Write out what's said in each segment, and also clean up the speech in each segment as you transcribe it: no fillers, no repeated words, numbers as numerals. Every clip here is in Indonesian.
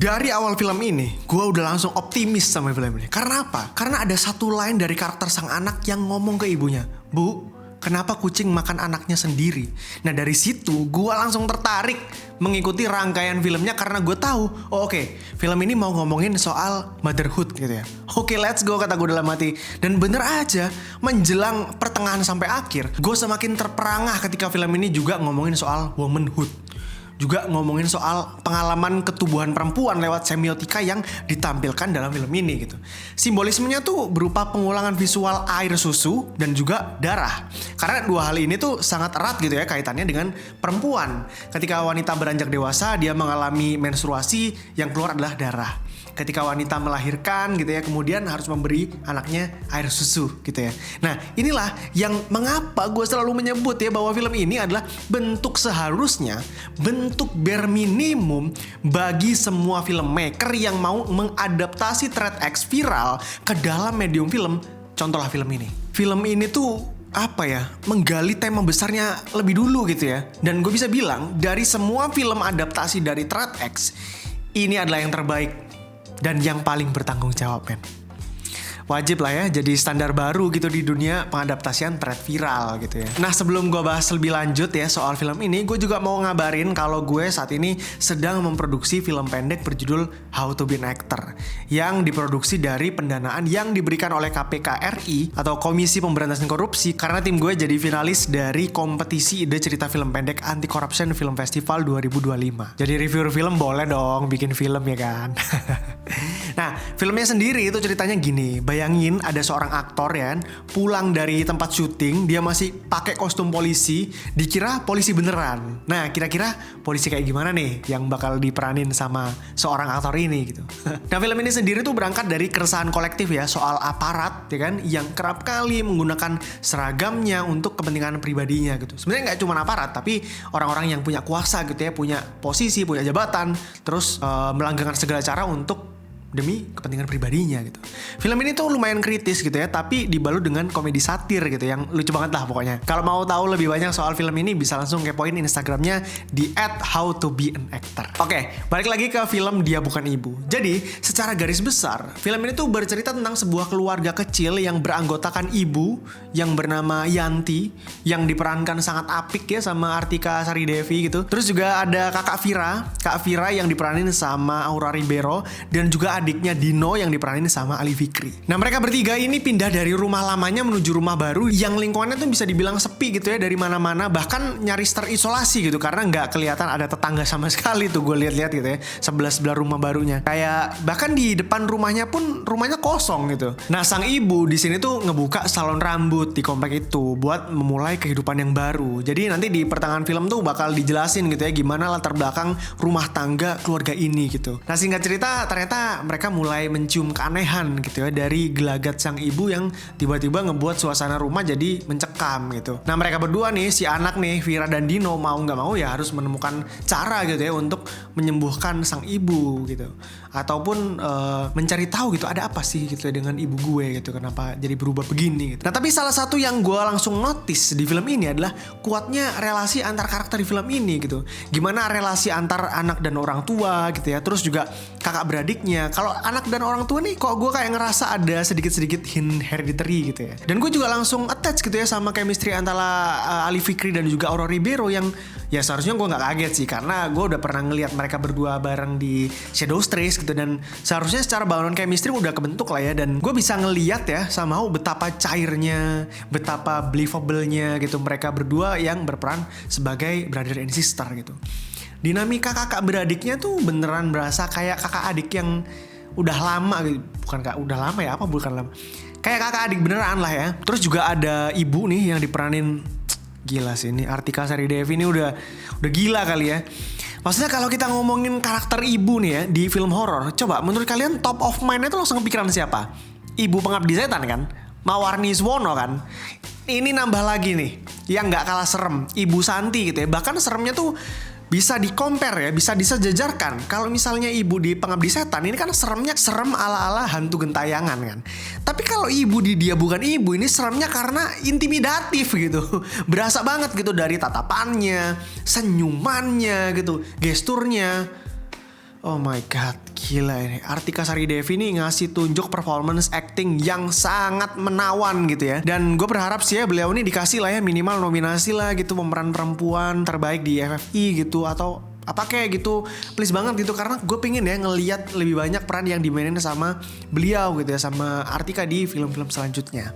Dari awal film ini, gue udah langsung optimis sama film ini. Karena apa? Karena ada satu line dari karakter sang anak yang ngomong ke ibunya, "Bu, kenapa kucing makan anaknya sendiri?" Nah dari situ gue langsung tertarik mengikuti rangkaian filmnya karena gue tahu, oke, film ini mau ngomongin soal motherhood gitu ya. Oke, let's go, kata gue dalam hati. Dan bener aja, menjelang pertengahan sampai akhir, gue semakin terperangah ketika film ini juga ngomongin soal womanhood. Juga ngomongin soal pengalaman ketubuhan perempuan lewat semiotika yang ditampilkan dalam film ini gitu. Simbolismenya tuh berupa pengulangan visual air susu dan juga darah. Karena dua hal ini tuh sangat erat gitu ya kaitannya dengan perempuan. Ketika wanita beranjak dewasa, dia mengalami menstruasi, yang keluar adalah darah. Ketika wanita melahirkan gitu ya, kemudian harus memberi anaknya air susu gitu ya. Nah inilah yang mengapa gue selalu menyebut ya bahwa film ini adalah bentuk seharusnya, bentuk bare minimum bagi semua filmmaker yang mau mengadaptasi thread X viral ke dalam medium film. Contohlah film ini. Film ini tuh menggali tema besarnya lebih dulu gitu ya. Dan gue bisa bilang dari semua film adaptasi dari thread X, ini adalah yang terbaik dan yang paling bertanggung jawab, men. Wajib lah ya jadi standar baru gitu di dunia pengadaptasian thread viral gitu ya. Nah sebelum gue bahas lebih lanjut ya soal film ini, gue juga mau ngabarin kalau gue saat ini sedang memproduksi film pendek berjudul How to Be an Actor, yang diproduksi dari pendanaan yang diberikan oleh KPK RI atau Komisi Pemberantasan Korupsi, karena tim gue jadi finalis dari kompetisi ide cerita film pendek Anti Corruption Film Festival 2025. Jadi review film boleh dong bikin film ya kan. Nah filmnya sendiri itu ceritanya gini. Bayangin ada seorang aktor ya pulang dari tempat syuting, dia masih pakai kostum polisi, dikira polisi beneran. Nah kira-kira polisi kayak gimana nih yang bakal diperanin sama seorang aktor ini gitu. Nah film ini sendiri tuh berangkat dari keresahan kolektif ya soal aparat ya kan, yang kerap kali menggunakan seragamnya untuk kepentingan pribadinya gitu. Sebenarnya nggak cuma aparat, tapi orang-orang yang punya kuasa gitu ya, punya posisi, punya jabatan, terus melanggengkan segala cara untuk demi kepentingan pribadinya gitu. Film ini tuh lumayan kritis gitu ya, tapi dibalut dengan komedi satir gitu yang lucu banget lah pokoknya. Kalau mau tahu lebih banyak soal film ini bisa langsung kepoin Instagramnya di @howtobeanactor. Oke, balik lagi ke film Dia Bukan Ibu. Jadi secara garis besar film ini tuh bercerita tentang sebuah keluarga kecil yang beranggotakan ibu yang bernama Yanti, yang diperankan sangat apik ya sama Artika Sari Devi gitu. Terus juga ada Kak Vira yang diperanin sama Aura Ribeiro, dan juga adiknya Dino yang diperanin sama Ali Fikri. Nah mereka bertiga ini pindah dari rumah lamanya menuju rumah baru yang lingkungannya tuh bisa dibilang sepi gitu ya dari mana-mana, bahkan nyaris terisolasi gitu karena nggak kelihatan ada tetangga sama sekali tuh gue lihat-lihat gitu ya, sebelah rumah barunya. Kayak bahkan di depan rumahnya pun rumahnya kosong gitu. Nah sang ibu di sini tuh ngebuka salon rambut di komplek itu buat memulai kehidupan yang baru. Jadi nanti di pertengahan film tuh bakal dijelasin gitu ya gimana latar belakang rumah tangga keluarga ini gitu. Nah singkat cerita ternyata mereka mulai mencium keanehan gitu ya dari gelagat sang ibu yang tiba-tiba ngebuat suasana rumah jadi mencekam gitu. Nah mereka berdua nih, si anak nih, Vira dan Dino, mau nggak mau ya harus menemukan cara gitu ya untuk menyembuhkan sang ibu gitu, ataupun mencari tahu gitu ada apa sih gitu ya dengan ibu gue gitu, kenapa jadi berubah begini gitu. Nah tapi salah satu yang gue langsung notice di film ini adalah kuatnya relasi antar karakter di film ini gitu. Gimana relasi antar anak dan orang tua gitu ya, terus juga kakak beradiknya. Kalau anak dan orang tua nih kok gue kayak ngerasa ada sedikit-sedikit hint hereditary gitu ya. Dan gue juga langsung attach gitu ya sama chemistry antara Ali Fikri dan juga Aura Ribeiro yang ya seharusnya gue gak kaget sih, karena gue udah pernah ngeliat mereka berdua bareng di Shadows Trace gitu, dan seharusnya secara bangunan chemistry udah kebentuk lah ya. Dan gue bisa ngeliat ya sama betapa cairnya, betapa believable-nya gitu mereka berdua yang berperan sebagai brother and sister gitu. Dinamika kakak beradiknya tuh beneran berasa kayak kakak adik yang udah lama gitu. Bukan lama. Kayak kakak adik beneran lah ya. Terus juga ada ibu nih yang diperanin, gila sih ini Artika Sari Devi ini udah gila kali ya. Maksudnya kalau kita ngomongin karakter ibu nih ya di film horor, coba menurut kalian top of mind-nya tuh langsung kepikiran siapa? Ibu Pengabdi Setan kan? Mawarni Suwono kan? Ini nambah lagi nih yang gak kalah serem, Ibu Santi gitu ya. Bahkan seremnya tuh bisa di-compare ya, bisa disejajarkan. Kalau misalnya ibu di Pengabdi Setan ini kan seremnya serem ala-ala hantu gentayangan kan. Tapi kalau ibu di Dia Bukan Ibu ini seremnya karena intimidatif gitu. Berasa banget gitu dari tatapannya, senyumannya gitu, gesturnya. Oh my god, gila ini. Artika Sari Devi nih ngasih tunjuk performance acting yang sangat menawan gitu ya. Dan gue berharap sih ya beliau ini dikasih lah ya minimal nominasi lah gitu pemeran perempuan terbaik di FFI gitu atau apa kayak gitu, please banget gitu, karena gue pengen ya ngelihat lebih banyak peran yang dimainin sama beliau gitu ya, sama Artika di film-film selanjutnya.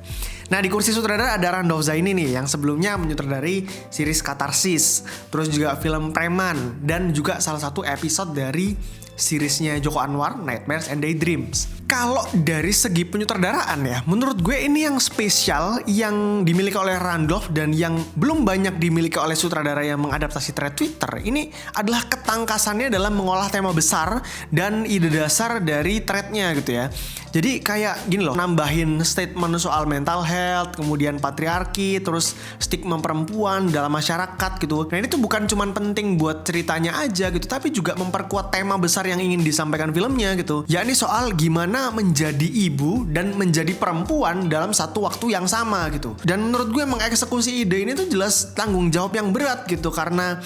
Nah di kursi sutradara ada Randolph Zaini nih yang sebelumnya menyutradari series Katarsis, terus juga film Preman, dan juga salah satu episode dari seriesnya Joko Anwar, Nightmares and Daydreams. Kalau dari segi penyutradaraan ya, menurut gue ini yang spesial yang dimiliki oleh Randolph dan yang belum banyak dimiliki oleh sutradara yang mengadaptasi thread Twitter. Ini adalah ketangkasannya dalam mengolah tema besar dan ide dasar dari threadnya gitu ya. Jadi kayak gini loh, nambahin statement soal mental health, kemudian patriarki, terus stigma perempuan dalam masyarakat gitu. Nah ini tuh bukan cuman penting buat ceritanya aja gitu, tapi juga memperkuat tema besar yang ingin disampaikan filmnya gitu. Yakni soal gimana menjadi ibu dan menjadi perempuan dalam satu waktu yang sama gitu. Dan menurut gue emang eksekusi ide ini tuh jelas tanggung jawab yang berat gitu, karena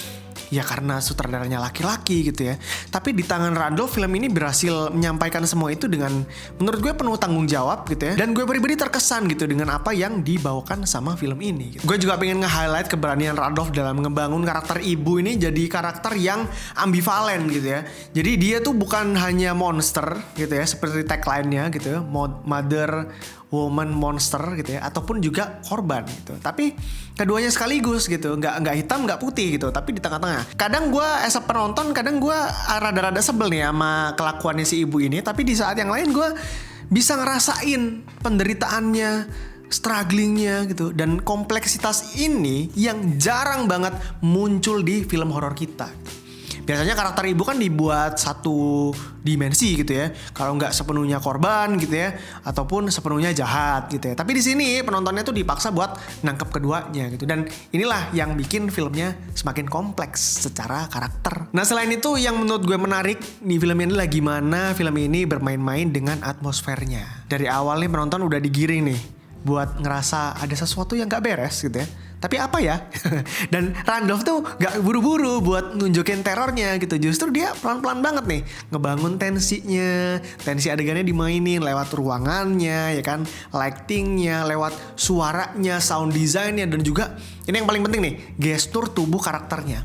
sutradaranya laki-laki gitu ya. Tapi di tangan Randolph, film ini berhasil menyampaikan semua itu dengan menurut gue penuh tanggung jawab gitu ya. Dan gue pribadi terkesan gitu dengan apa yang dibawakan sama film ini gitu. Gue juga pengen nge-highlight keberanian Randolph dalam ngebangun karakter ibu ini jadi karakter yang ambivalen gitu ya. Jadi dia tuh bukan hanya monster gitu ya, seperti tagline-nya gitu ya, mother, woman, monster gitu ya, ataupun juga korban gitu. Tapi keduanya sekaligus gitu, nggak hitam nggak putih gitu, tapi di tengah-tengah. Kadang gue as a penonton, kadang gue rada-rada sebel nih sama kelakuannya si ibu ini, tapi di saat yang lain gue bisa ngerasain penderitaannya, strugglingnya gitu, dan kompleksitas ini yang jarang banget muncul di film horor kita. Biasanya karakter ibu kan dibuat satu dimensi gitu ya, kalau nggak sepenuhnya korban gitu ya, ataupun sepenuhnya jahat gitu ya. Tapi di sini penontonnya tuh dipaksa buat nangkep keduanya gitu, dan inilah yang bikin filmnya semakin kompleks secara karakter. Nah selain itu yang menurut gue menarik di film ini adalah gimana film ini bermain-main dengan atmosfernya. Dari awal nih penonton udah digiring nih buat ngerasa ada sesuatu yang gak beres gitu ya. Tapi apa ya? Dan Randolph tuh gak buru-buru buat nunjukin terornya gitu. Justru dia pelan-pelan banget nih ngebangun tensinya. Tensi adegannya dimainin lewat ruangannya ya kan, lightingnya, lewat suaranya, sound design-nya, dan juga ini yang paling penting nih, gestur tubuh karakternya.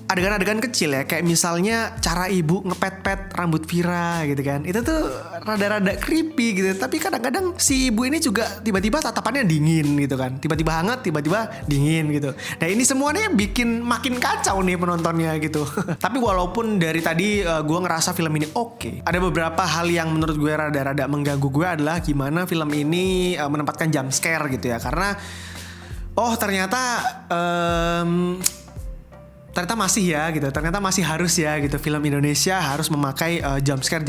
Adegan-adegan kecil ya, kayak misalnya cara ibu ngepet-pet rambut Vira gitu kan. Itu tuh rada-rada creepy gitu. Tapi kadang-kadang si ibu ini juga tiba-tiba tatapannya dingin gitu kan. Tiba-tiba hangat, tiba-tiba dingin gitu. Nah ini semuanya bikin makin kacau nih penontonnya gitu. Tapi walaupun dari tadi gue ngerasa film ini oke, ada beberapa hal yang menurut gue rada-rada mengganggu gue adalah gimana film ini menempatkan jump scare gitu ya. Karena ternyata masih ya gitu, ternyata masih harus ya gitu, film Indonesia harus memakai jump scare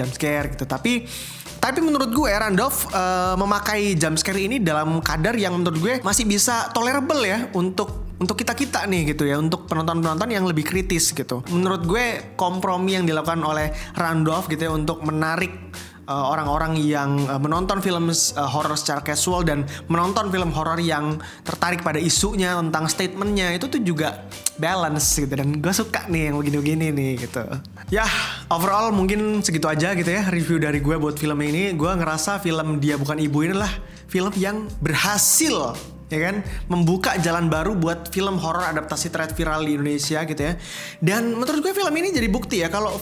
gitu. Tapi menurut gue Randolph memakai jump scare ini dalam kadar yang menurut gue masih bisa tolerable ya untuk kita nih gitu ya, untuk penonton-penonton yang lebih kritis gitu. Menurut gue kompromi yang dilakukan oleh Randolph gitu ya untuk menarik orang-orang yang menonton film horor secara casual dan menonton film horor yang tertarik pada isunya tentang statementnya, itu tuh juga balance gitu, dan gue suka nih yang begini-begini nih gitu. Ya overall mungkin segitu aja gitu ya review dari gue buat film ini. Gue ngerasa film Dia Bukan Ibu ini adalah film yang berhasil ya kan membuka jalan baru buat film horor adaptasi thread viral di Indonesia gitu ya. Dan menurut gue film ini jadi bukti ya kalau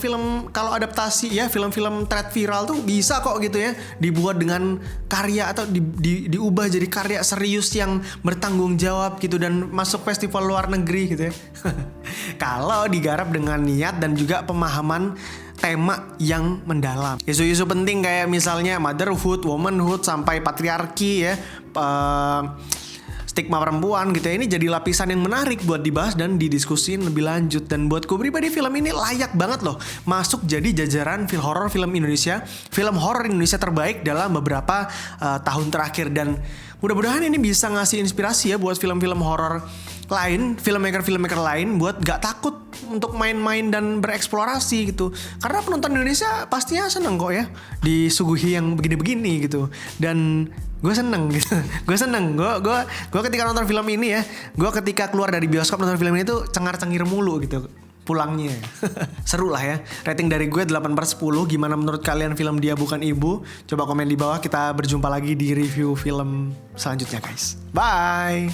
adaptasi ya film-film thread viral tuh bisa kok gitu ya dibuat dengan karya atau diubah jadi karya serius yang bertanggung jawab gitu dan masuk festival luar negeri gitu ya. Kalau digarap dengan niat dan juga pemahaman tema yang mendalam. Isu-isu penting kayak misalnya motherhood, womanhood, sampai patriarki ya, stigma perempuan gitu ya, ini jadi lapisan yang menarik buat dibahas dan didiskusin lebih lanjut. Dan buatku pribadi film ini layak banget loh masuk jadi jajaran film horor Indonesia terbaik dalam beberapa tahun terakhir. Dan mudah-mudahan ini bisa ngasih inspirasi ya buat film-film horor lain, filmmaker lain buat gak takut untuk main-main dan bereksplorasi gitu. Karena penonton Indonesia pastinya seneng kok ya disuguhi yang begini-begini gitu. Dan gue seneng gitu. Gue ketika nonton film ini ya, gue ketika keluar dari bioskop nonton film ini tuh cengar-cengir mulu gitu. pulangnya. Seru lah ya. Rating dari gue 8/10. Gimana menurut kalian film Dia Bukan Ibu? Coba komen di bawah. Kita berjumpa lagi di review film selanjutnya guys. Bye.